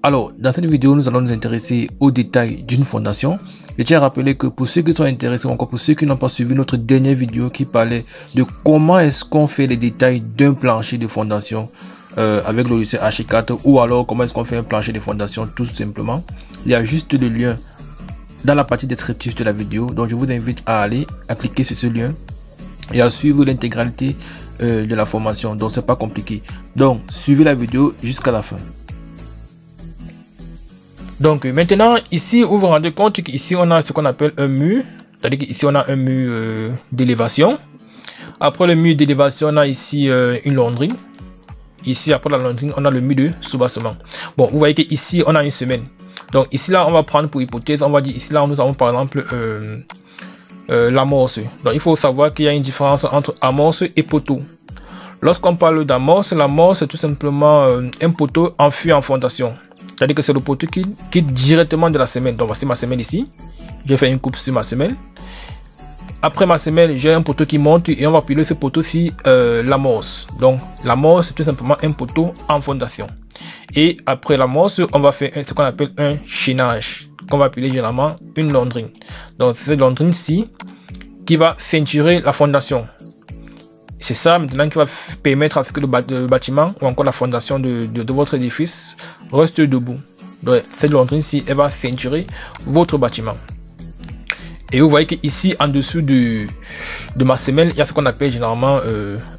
Alors, dans cette vidéo, nous allons nous intéresser aux détails d'une fondation. Je tiens à rappeler que pour ceux qui sont intéressés, ou encore pour ceux qui n'ont pas suivi notre dernière vidéo qui parlait de comment est-ce qu'on fait les détails d'un plancher de fondation avec le logiciel Archicad, ou alors comment est-ce qu'on fait un plancher de fondation tout simplement, il y a juste le lien dans la partie descriptive de la vidéo. Donc je vous invite à cliquer sur ce lien et à suivre l'intégralité de la formation. Donc c'est pas compliqué. Donc suivez la vidéo jusqu'à la fin. Donc maintenant ici vous vous rendez compte qu'ici on a ce qu'on appelle un mur, c'est-à-dire qu'ici on a un mur d'élévation. Après le mur d'élévation, on a ici une laundrie. Ici après la laundrie, on a le mur de soubassement. Bon, vous voyez qu'ici on a une semaine. Donc ici là on va prendre pour hypothèse, on va dire ici là nous avons par exemple l'amorce. Donc il faut savoir qu'il y a une différence entre amorce et poteau. Lorsqu'on parle d'amorce, l'amorce c'est tout simplement un poteau enfui en fondation. C'est-à-dire que c'est le poteau qui quitte directement de la semelle. Donc voici ma semelle ici. J'ai fait une coupe sur ma semelle. Après ma semelle, j'ai un poteau qui monte et on va piler ce poteau sur l'amorce. Donc l'amorce c'est tout simplement un poteau en fondation. Et après l'amorce, on va faire ce qu'on appelle un chaînage, qu'on va appeler généralement une laundrine. Donc c'est cette laundrine-ci qui va ceinturer la fondation. C'est ça maintenant qui va permettre à ce que le bâtiment ou encore la fondation de votre édifice reste debout. Donc cette laundrine-ci, elle va ceinturer votre bâtiment. Et vous voyez qu'ici en dessous de ma semelle, il y a ce qu'on appelle généralement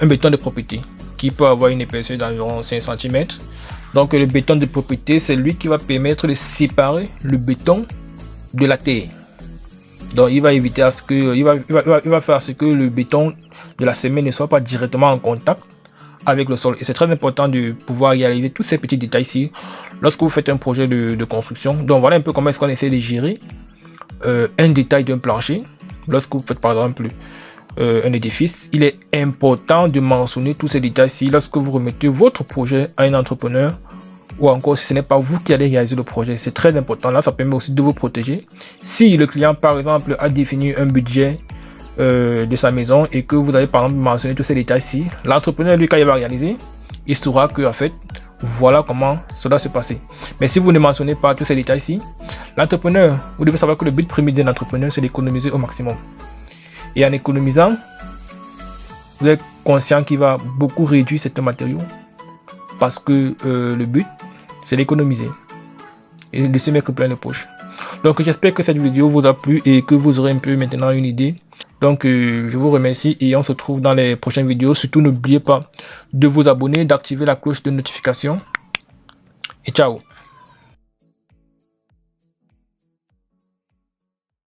un béton de propriété qui peut avoir une épaisseur d'environ 5 cm. Donc le béton de propriété, c'est lui qui va permettre de séparer le béton de la terre. Donc il va éviter à ce que, il va faire ce que le béton de la semelle ne soit pas directement en contact avec le sol. Et c'est très important de pouvoir réaliser tous ces petits détails ici lorsque vous faites un projet de construction. Donc voilà un peu comment est-ce qu'on essaie de gérer un détail d'un plancher. Lorsque vous faites par exemple un édifice, il est important de mentionner tous ces détails-ci lorsque vous remettez votre projet à un entrepreneur, ou encore si ce n'est pas vous qui allez réaliser le projet. C'est très important. Là, ça permet aussi de vous protéger. Si le client, par exemple, a défini un budget de sa maison et que vous avez, par exemple, mentionné tous ces détails-ci, l'entrepreneur, lui, quand il va réaliser, il saura que, en fait, voilà comment cela se passer. Mais si vous ne mentionnez pas tous ces détails-ci, l'entrepreneur, vous devez savoir que le but premier d'un entrepreneur, c'est d'économiser au maximum. Et en économisant, vous êtes conscient qu'il va beaucoup réduire certains matériaux parce que le but, c'est d'économiser et de se mettre plein de poches. Donc j'espère que cette vidéo vous a plu et que vous aurez un peu maintenant une idée. Donc je vous remercie et on se retrouve dans les prochaines vidéos. Surtout n'oubliez pas de vous abonner, d'activer la cloche de notification et ciao.